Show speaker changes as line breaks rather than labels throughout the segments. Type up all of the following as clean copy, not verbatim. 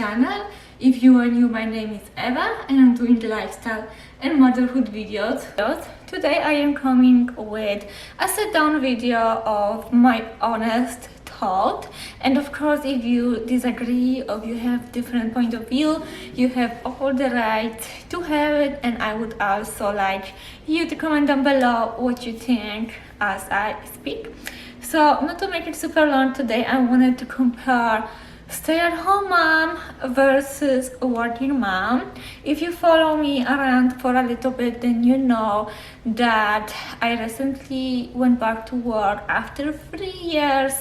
channel. If you are new, my name is Eva and I'm doing lifestyle and motherhood videos. Today I am coming with a sit-down video of my honest thought, and of course if you disagree or you have different point of view, you have all the right to have it, and I would also like you to comment down below what you think as I speak. So not to make it super long, today I wanted to compare stay-at-home mom versus a working mom. If you follow me around for a little bit, then you know that I recently went back to work after 3 years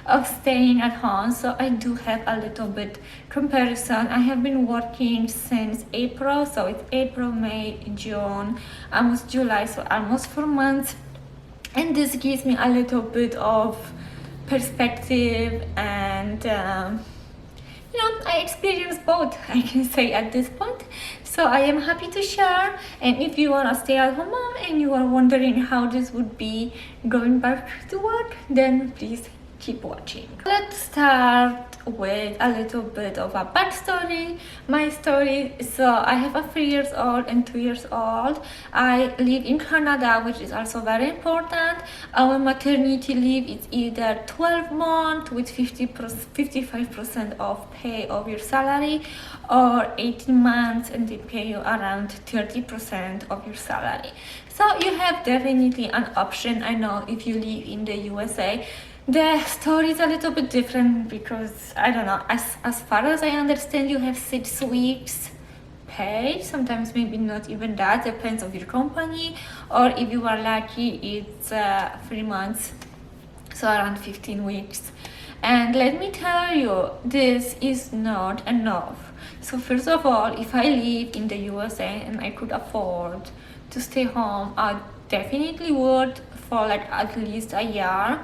of staying at home, so I do have a little bit comparison. I have been working since April, so it's April, May, June, almost July, so almost 4 months, and this gives me a little bit of perspective and I experienced both, I can say, at this point. So I am happy to share, and if you are a stay-at-home mom and you are wondering how this would be going back to work, then please keep watching. Let's start with a little bit of a backstory, my story. So I have a 3 years old and 2 years old. I live in Canada, which is also very important. Our maternity leave is either 12 months with 55% of pay of your salary, or 18 months and they pay you around 30% of your salary. So you have definitely an option. I know if you live in the USA, the story is a little bit different because, I don't know, as far as I understand, you have 6 weeks pay, sometimes maybe not even that, depends on your company, or if you are lucky, it's 3 months, so around 15 weeks. And let me tell you, this is not enough. So first of all, if I live in the USA and I could afford to stay home, I definitely would for like at least a year.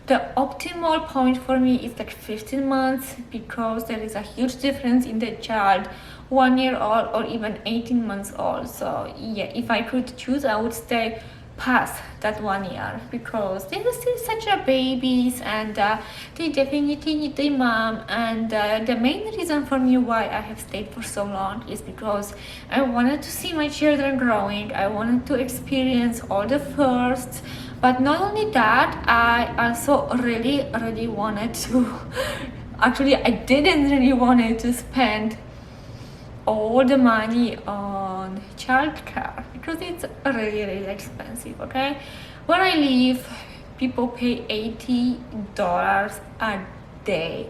The optimal point for me is like 15 months because there is a huge difference in the child, 1 year old or even 18 months old. So yeah, if I could choose, I would stay past that 1 year because they are still such a babies, and they definitely need their mom. And the main reason for me why I have stayed for so long is because I wanted to see my children growing. I wanted to experience all the firsts. But not only that, I also really wanted to, actually I didn't really want to spend all the money on childcare because it's really expensive, okay? Where I live, people pay $80 a day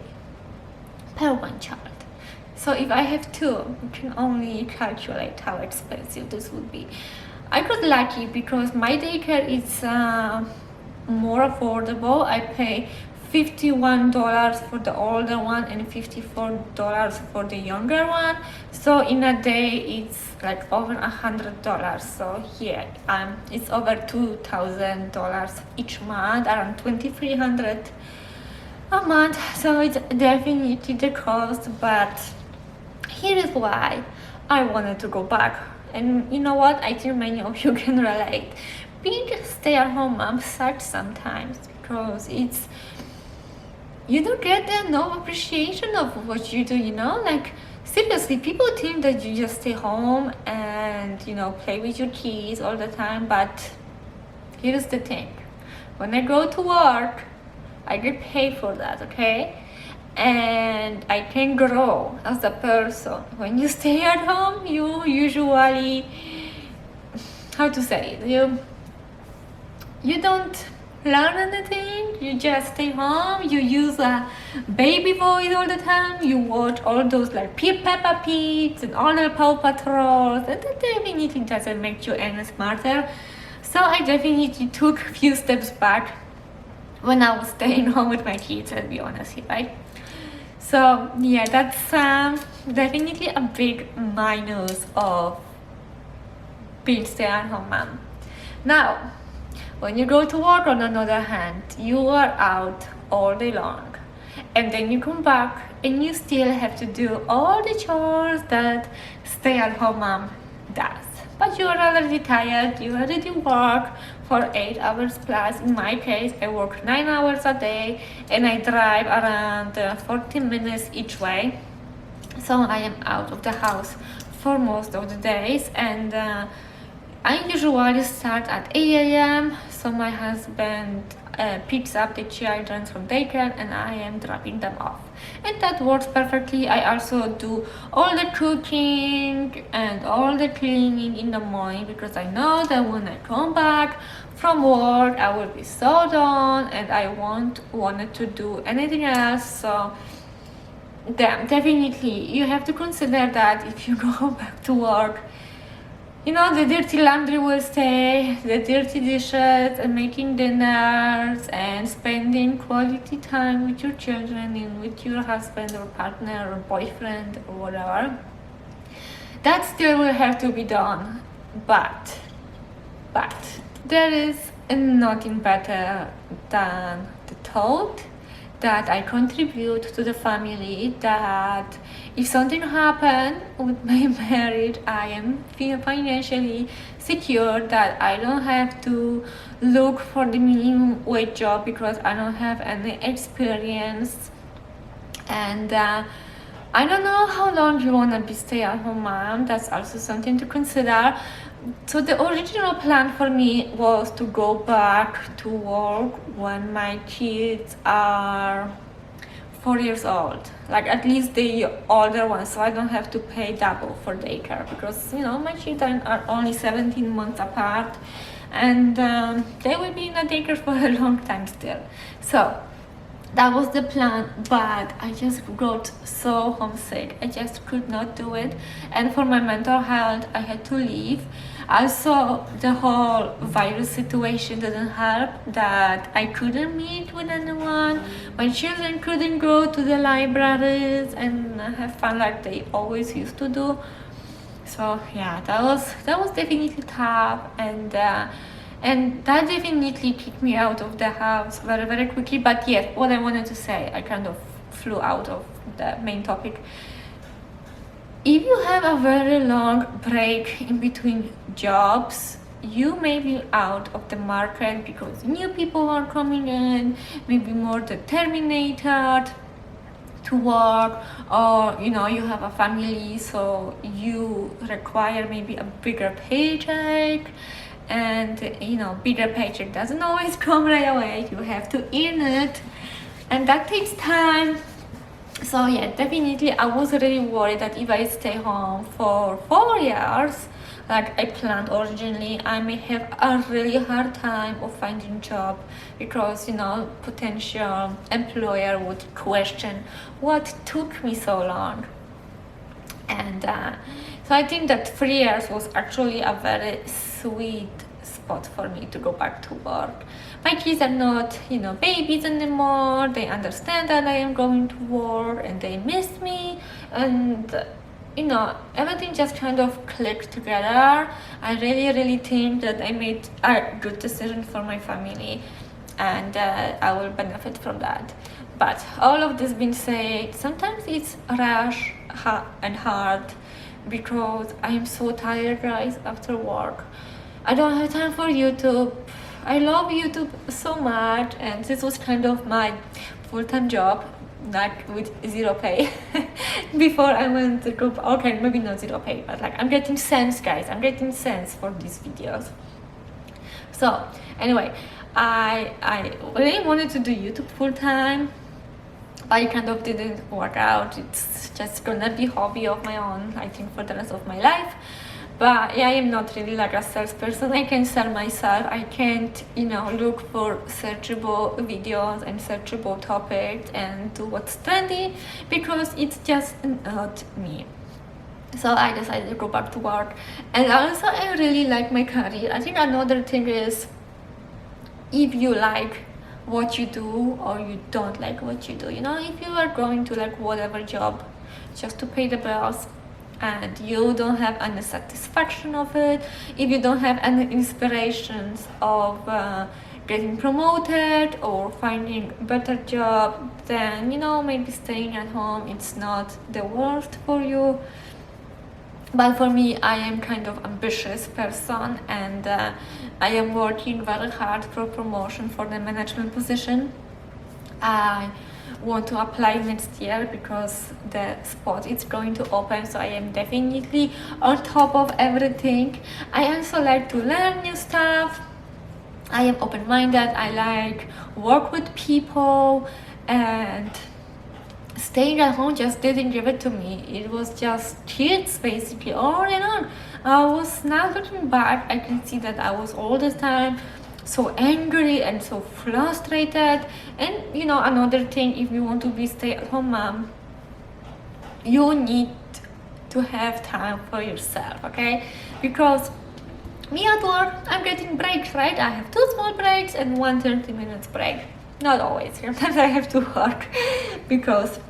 per one child. So if I have 2, you can only calculate how expensive this would be. I got lucky because my daycare is more affordable. I pay $51 for the older one and $54 for the younger one. So in a day, it's like over $100. So yeah, it's over $2,000 each month, around $2,300 a month. So it's definitely the cost. But here is why I wanted to go back. And you know what? I think many of you can relate. Being a stay-at-home mom sucks sometimes because you don't get no appreciation of what you do, Like, seriously, people think that you just stay home and, play with your kids all the time. But here's the thing. When I go to work, I get paid for that, okay? And I can grow as a person. When you stay at home, you usually, how to say it, you don't learn anything. You just stay home, you use a baby voice all the time, you watch all those like Peppa Pigs and all the Paw Patrols, and that definitely doesn't make you any smarter. So I definitely took a few steps back when I was staying home with my kids, I'll be honest here, right? So yeah, that's definitely a big minus of being stay-at-home mom. Now, when you go to work, on the other hand, you are out all day long, and then you come back and you still have to do all the chores that stay-at-home mom does. But you are already tired, you already work for 8 hours plus. In my case, I work 9 hours a day and I drive around 40 minutes each way. so I am out of the house for most of the days, and I usually start at 8 a.m. so my husband picks up the children from daycare and I am dropping them off, and that works perfectly. I also do all the cooking and all the cleaning in the morning because I know that when I come back from work I will be so done and I won't wanted to do anything else. So definitely you have to consider that if you go back to work, you know, the dirty laundry will stay, the dirty dishes, and making dinners and spending quality time with your children and with your husband or partner or boyfriend or whatever. That still will have to be done. But there is nothing better than the thought that I contribute to the family, that if something happens with my marriage, I am financially secure, that I don't have to look for the minimum wage job because I don't have any experience. And I don't know how long you want to be stay-at-home mom. That's also something to consider. So the original plan for me was to go back to work when my kids are 4 years old, like at least the older ones, so I don't have to pay double for daycare because, you know, my children are only 17 months apart, and they will be in a daycare for a long time still. So that was the plan, but I just got so homesick. I just could not do it, and for my mental health I had to leave. Also, the whole virus situation didn't help, that I couldn't meet with anyone, my children couldn't go to the libraries and have fun like they always used to do. So yeah, that was definitely tough, and that definitely kicked me out of the house very, very quickly. But yes, what I wanted to say, I kind of flew out of the main topic. If you have a very long break in between jobs, you may be out of the market because new people are coming in, maybe more determined to work, or you know, you have a family, so you require maybe a bigger paycheck, and you know, bigger paycheck doesn't always come right away. You have to earn it, and that takes time. So yeah, definitely I was really worried that if I stay home for 4 years like I planned originally, I may have a really hard time of finding job because, you know, potential employer would question what took me so long. And so I think that 3 years was actually a very sweet spot for me to go back to work. My kids are not, you know, babies anymore. They understand that I am going to work and they miss me, and you know, everything just kind of clicked together. I really think that I made a good decision for my family, and I will benefit from that. But all of this being said, sometimes it's rush and hard because I am so tired, guys, after work. I don't have time for YouTube. I love YouTube so much, and this was kind of my full-time job, like with zero pay. Before I went to group, okay, maybe not zero pay, but like I'm getting cents, guys. I'm getting cents for these videos. So anyway, I really wanted to do YouTube full-time, but it kind of didn't work out. It's just gonna be hobby of my own, I think, for the rest of my life. But yeah, I am not really like a salesperson. I can sell myself. I can't, you know, look for searchable videos and searchable topics and do what's trendy because it's just not me. So I decided to go back to work. And also I really like my career. I think another thing is, if you like what you do or you don't like what you do, you know, if you are going to like whatever job just to pay the bills, and you don't have any satisfaction of it, if you don't have any inspirations of getting promoted or finding a better job, then, you know, maybe staying at home, it's not the worst for you. But for me, I am kind of ambitious person, and I am working very hard for promotion for the management position. I want to apply next year because the spot is going to open, so I am definitely on top of everything. I also like to learn new stuff. I am open-minded. I like work with people, and staying at home just didn't give it to me. It was just kids basically on and on. I was not looking back. I can see that I was all the time so angry and so frustrated. And another thing, if you want to be stay-at-home mom, you need to have time for yourself, okay? Because me at work, I'm getting breaks, right? I have 2 small breaks and 1 30-minute break. Not always. Sometimes I have to work because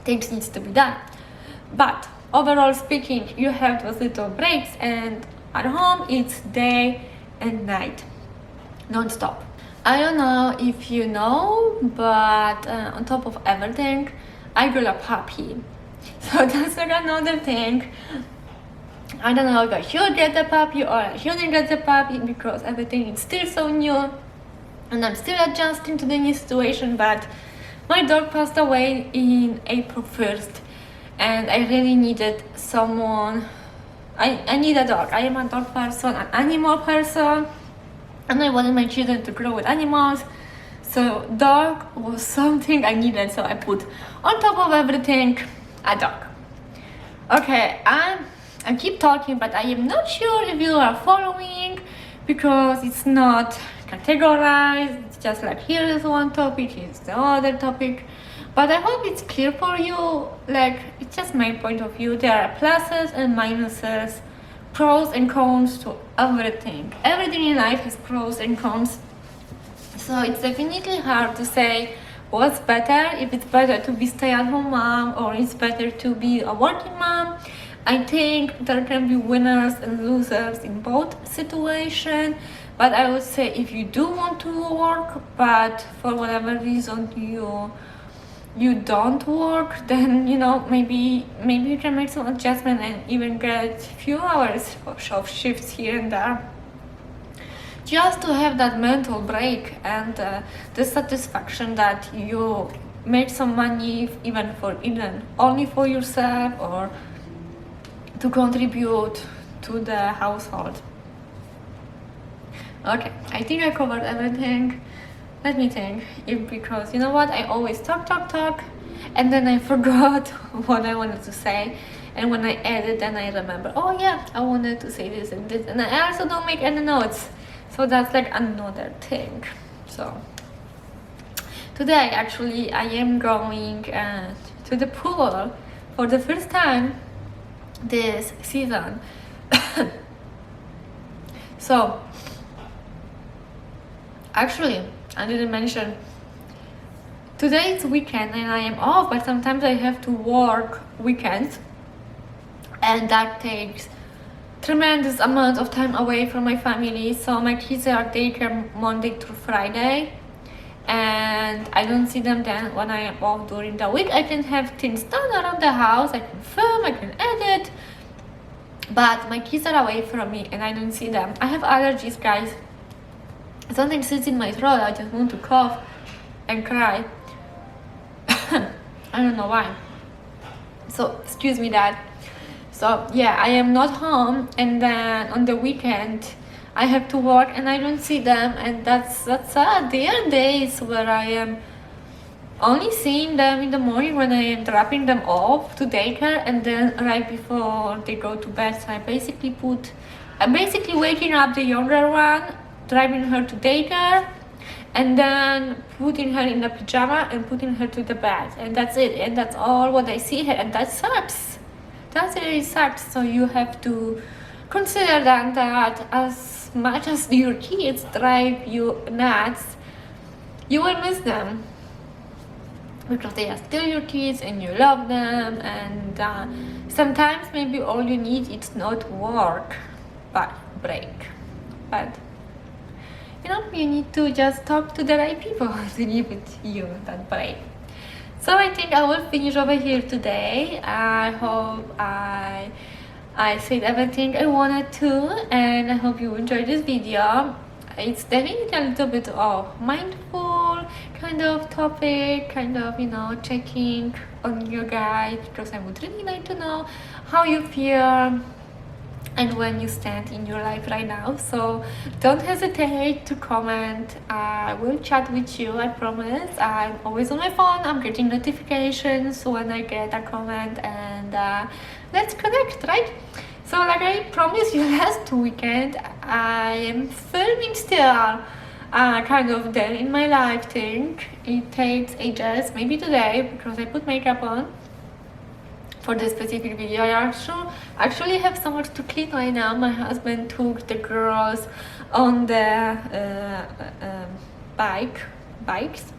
things needs to be done. But overall speaking, you have those little breaks, and at home it's day and night, non-stop. I don't know if you know, but on top of everything, I got a puppy. So that's like another thing. I don't know if I should get the puppy or I shouldn't get the puppy because everything is still so new and I'm still adjusting to the new situation. But my dog passed away in April 1st, and I really needed someone. I need a dog. I am a dog person, an animal person, and I wanted my children to grow with animals. So dog was something I needed, so I put on top of everything a dog. Okay, I keep talking, but I am not sure if you are following because it's not categorized. It's just like, here is one topic, here's the other topic. But I hope it's clear for you. Like, it's just my point of view. There are pluses and minuses, pros and cons to everything. Everything in life has pros and cons. So it's definitely hard to say what's better, if it's better to be stay-at-home mom or it's better to be a working mom. I think there can be winners and losers in both situations, but I would say if you do want to work, but for whatever reason you don't work, then maybe you can make some adjustment and even get few hours of shifts here and there, just to have that mental break and the satisfaction that you made some money, even only for yourself or to contribute to the household. Okay, I think I covered everything. Let me think, because you know what, I always talk and then I forgot what I wanted to say, and when I edit then I remember, oh yeah, I wanted to say this and this, and I also don't make any notes, so that's like another thing. So today actually I am going to the pool for the first time this season. So actually I didn't mention, today is weekend and I am off, but sometimes I have to work weekends, and that takes tremendous amount of time away from my family. So my kids are daycare Monday through Friday, and I don't see them then when I am off during the week. I can have things done around the house, I can film, I can edit, but my kids are away from me and I don't see them. I have allergies, guys. Something sits in my throat, I just want to cough and cry. I don't know why. So excuse me that. So yeah, I am not home, and then on the weekend I have to work and I don't see them, and that's sad. There are days where I am only seeing them in the morning when I am dropping them off to daycare, and then right before they go to bed. So I'm basically waking up the younger one, driving her to daycare, and then putting her in the pajama and putting her to the bed, and that's it, and that's all what I see her, and that sucks. That really sucks. So you have to consider that as much as your kids drive you nuts, you will miss them because they are still your kids and you love them, and sometimes maybe all you need is not work but break. But you need to just talk to the right people to give it you that break. So I think I will finish over here today. I hope I said everything I wanted to, and I hope you enjoyed this video. It's definitely a little bit of mindful small kind of topic, kind of, you know, checking on you guys, because I would really like to know how you feel and when you stand in your life right now. So don't hesitate to comment. I will chat with you, I promise. I'm always on my phone, I'm getting notifications when I get a comment, and let's connect, right? So like I promised you last weekend, I am filming still kind of day in my life thing. It takes ages, maybe today, because I put makeup on for this specific video. I actually have somewhere to clean right now. My husband took the girls on the bikes,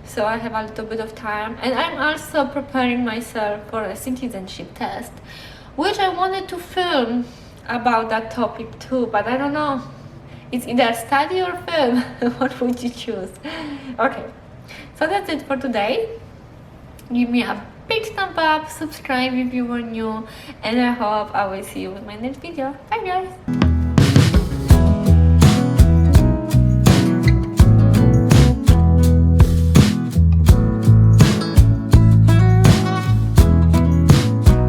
so I have a little bit of time, and I'm also preparing myself for a citizenship test, which I wanted to film about that topic too, but I don't know. It's either study or film. What would you choose? Okay, so that's it for today. Give me a big thumb up, subscribe if you are new, and I hope I will see you in my next video. Bye guys!